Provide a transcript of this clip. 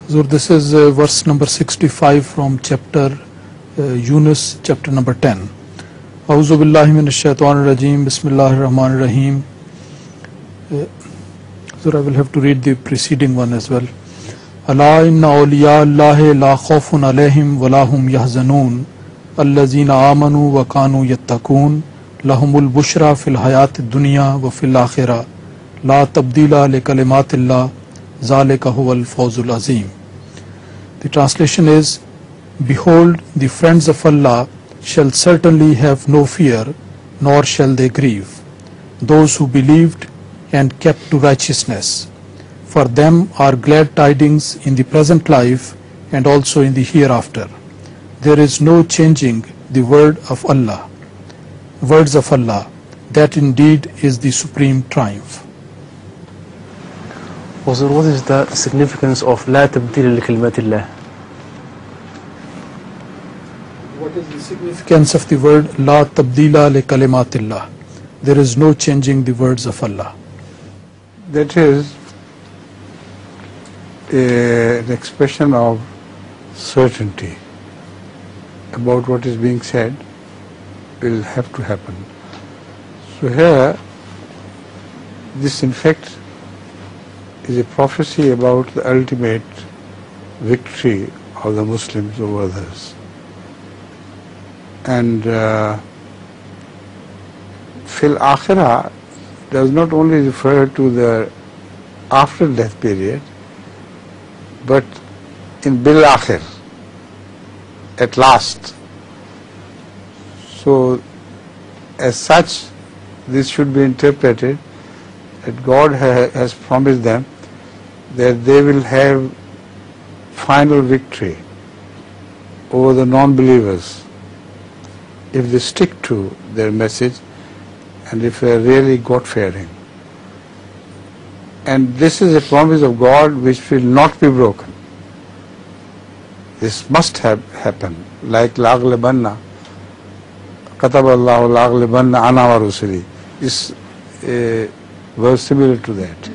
So this is verse number 65 from chapter Yunus, chapter number 10. A'udhu billahi minash shaitanir rajim. Bismillahir rahmanir rahim. So I will have to read the preceding one as well. Ala inna awliya Allahi la khawfun alayhim wa la hum yahzanun allazina amanu wa kanu yattaqun lahumul bushra fil hayatid dunya wa fil akhirah la tabdila li kalimatillah zalika huwal fawzul azim. The translation is, behold, the friends of Allah shall certainly have no fear, nor shall they grieve. Those who believed and kept to righteousness. For them are glad tidings in the present life and also in the hereafter. There is no changing the words of Allah. That indeed is the supreme triumph. Also, what is the significance of لا تبديل لكلمات الله? What is the significance of the word لا تبديل لكلمات الله? There is no changing the words of Allah. That is an expression of certainty about what is being said will have to happen. So here, this in fact is a prophecy about the ultimate victory of the Muslims over others. And fil akhirah does not only refer to the after death period, but in bil akhir, at last. So as such, this should be interpreted that God has promised them that they will have final victory over the non-believers if they stick to their message and if they are really God-fearing. And this is a promise of God which will not be broken. This must have happened, like لَأَغْلِبَنَّ كَتَبَ اللَّهُ لَأَغْلِبَنَّ أَنَا وَرُسُلِي is a verse similar to that.